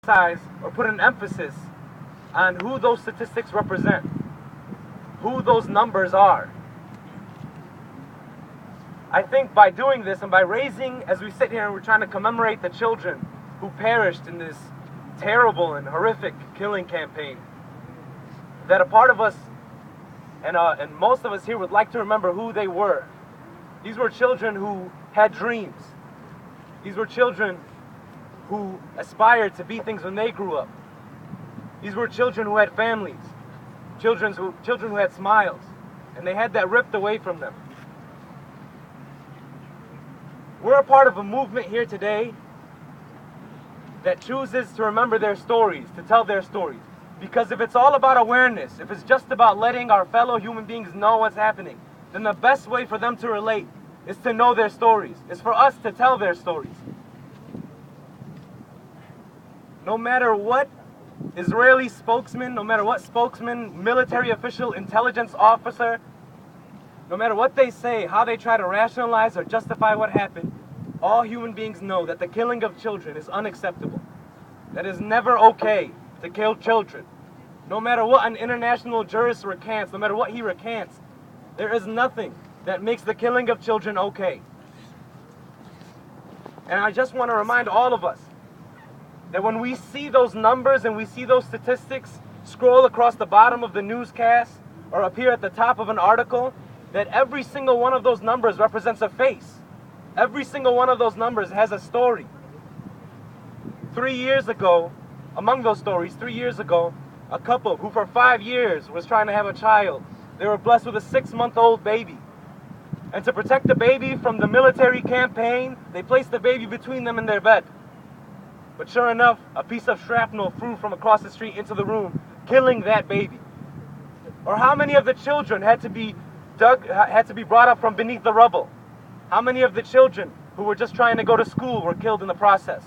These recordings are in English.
emphasize or put an emphasis on who those statistics represent, who those numbers are. I think by doing this and by raising, as we sit here and we're trying to commemorate the children who perished in this terrible and horrific killing campaign, that a part of us and most of us here would like to remember who they were. These were children who had dreams. These were children who aspired to be things when they grew up. These were children who had families, children who had smiles, and they had that ripped away from them. We're a part of a movement here today that chooses to remember their stories, to tell their stories. Because if it's all about awareness, if it's just about letting our fellow human beings know what's happening, then the best way for them to relate is to know their stories, is for us to tell their stories. No matter what Israeli spokesman, no matter what spokesman, military official, intelligence officer, no matter what they say, how they try to rationalize or justify what happened, all human beings know that the killing of children is unacceptable. That is never okay to kill children. No matter what an international jurist recants, no matter what he recants, there is nothing that makes the killing of children okay. And I just want to remind all of us that when we see those numbers and we see those statistics scroll across the bottom of the newscast or appear at the top of an article, that every single one of those numbers represents a face. Every single one of those numbers has a story. 3 years ago, among those stories, 3 years ago, a couple who for 5 years was trying to have a child, they were blessed with a 6-month-old baby. And to protect the baby from the military campaign, they placed the baby between them in their bed. But sure enough, a piece of shrapnel flew from across the street into the room, killing that baby. Or how many of the children had to be brought up from beneath the rubble? How many of the children who were just trying to go to school were killed in the process?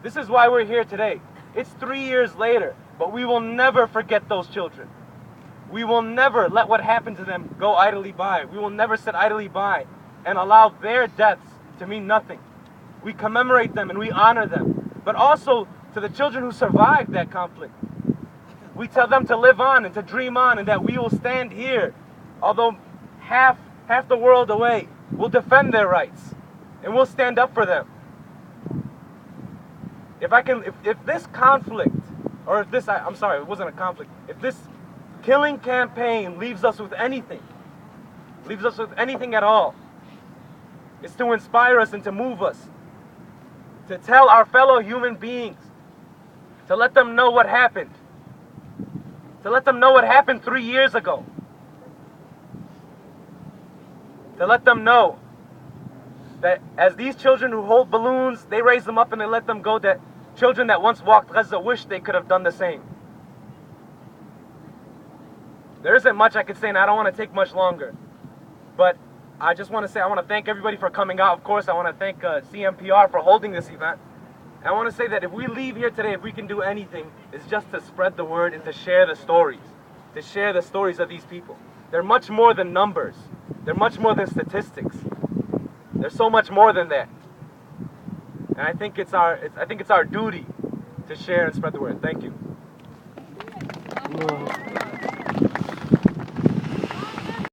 This is why we're here today. It's 3 years later, but we will never forget those children. We will never let what happened to them go idly by. We will never sit idly by and allow their deaths to mean nothing. We commemorate them and we honor them, but also to the children who survived that conflict. We tell them to live on and to dream on, and that we will stand here, although half the world away. We'll defend their rights and we'll stand up for them. If this conflict, or if this, I'm sorry, it wasn't a conflict, if this killing campaign leaves us with anything at all, it's to inspire us and to move us, to tell our fellow human beings, to let them know what happened, to let them know what happened 3 years ago, to let them know that as these children who hold balloons, they raise them up and they let them go, that children that once walked Gaza wish they could have done the same. There isn't much I could say, and I don't want to take much longer. But I just want to say, I want to thank everybody for coming out. Of course, I want to thank CMPR for holding this event. And I want to say that if we leave here today, if we can do anything, it's just to spread the word and to share the stories. To share the stories of these people. They're much more than numbers. They're much more than statistics. They're so much more than that. And I think it's our duty to share and spread the word. Thank you.